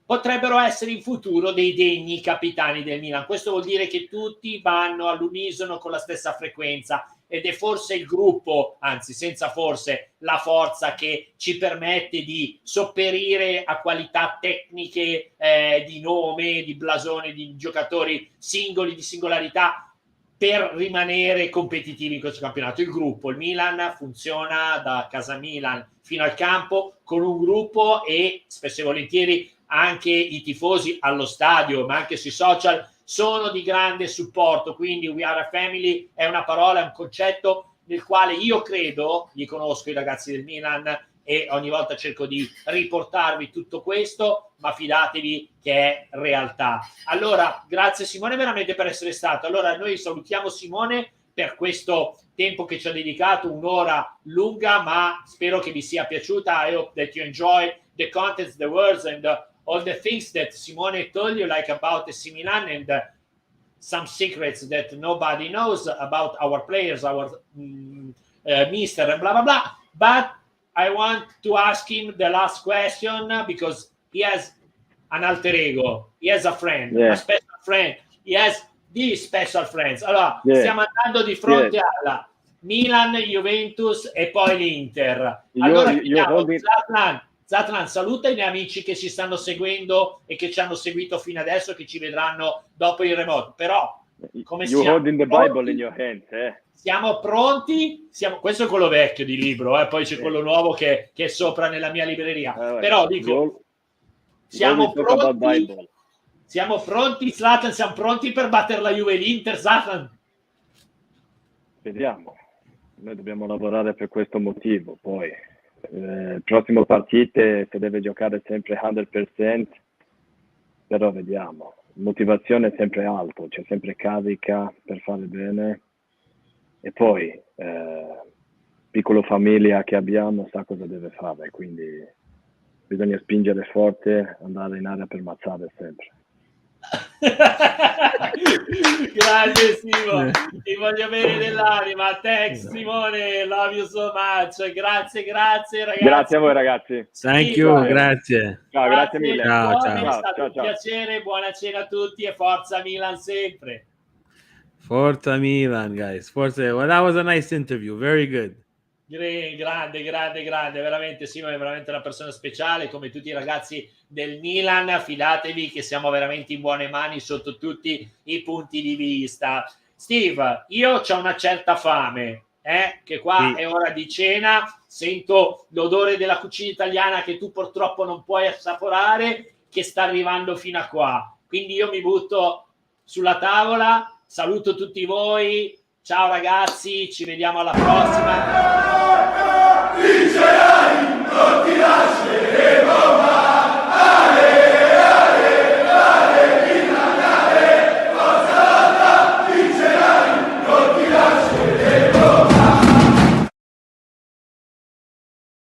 B: potrebbero essere in futuro dei degni capitani del Milan. Questo vuol dire che tutti vanno all'unisono con la stessa frequenza, ed è forse il gruppo, anzi senza forse, la forza che ci permette di sopperire a qualità tecniche, di nome, di blasone, di giocatori singoli, di singolarità, per rimanere competitivi in questo campionato. Il gruppo, il Milan, funziona da casa Milan fino al campo con un gruppo, e spesso e volentieri anche i tifosi allo stadio, ma anche sui social, sono di grande supporto. Quindi we are a family è una parola, è un concetto nel quale io credo, li conosco i ragazzi del Milan e ogni volta cerco di riportarvi tutto questo, ma fidatevi che è realtà. Allora, grazie Simone veramente per essere stato. Allora noi salutiamo Simone per questo tempo che ci ha dedicato, un'ora lunga, ma spero che vi sia piaciuta. I hope that you enjoy the contents, the words and all the things that Simone told you, like about AC Milan, and some secrets that nobody knows about our players, our mister, and blah, blah, blah. But I want to ask him the last question, because he has an alter ego. He has a friend, a special friend. He has these special friends. Allora, stiamo andando di fronte alla Milan, Juventus e poi l'Inter. Allora, Zlatran, saluta gli amici che ci stanno seguendo e che ci hanno seguito fino adesso, che ci vedranno dopo il remoto. Però, come siamo
C: holding the Bible in your hands,
B: siamo pronti? Questo è quello vecchio di libro, poi c'è quello nuovo che è sopra nella mia libreria. Però dico, siamo pronti? Siamo pronti, Zlatan? Siamo pronti per battere la Juve e l'Inter, Zlatan?
C: Vediamo. Noi dobbiamo lavorare per questo motivo, poi prossime partite si deve giocare sempre 100%, però vediamo. Motivazione è sempre alto, c'è sempre carica per fare bene, e poi piccolo famiglia che abbiamo sa cosa deve fare, quindi bisogna spingere forte, andare in area per mazzare sempre.
B: Grazie Simone, ti voglio bene dell'anima. Thanks Simone, love you so much. Grazie ragazzi.
C: Grazie a voi ragazzi.
A: Thank you, grazie.
C: Ciao, grazie mille.
A: Ciao.
B: È stato un piacere, buona cena a tutti e forza Milan sempre.
A: Forza Milan, guys. Forza. Well, that was a nice interview. Very good.
B: Grande, veramente Simone è veramente una persona speciale, come tutti i ragazzi del Milan. Fidatevi che siamo veramente in buone mani sotto tutti i punti di vista. Steve, io c'ho una certa fame, che qua è ora di cena, sento l'odore della cucina italiana che tu purtroppo non puoi assaporare, che sta arrivando fino a qua, quindi io mi butto sulla tavola, saluto tutti voi, ciao ragazzi, ci vediamo alla prossima.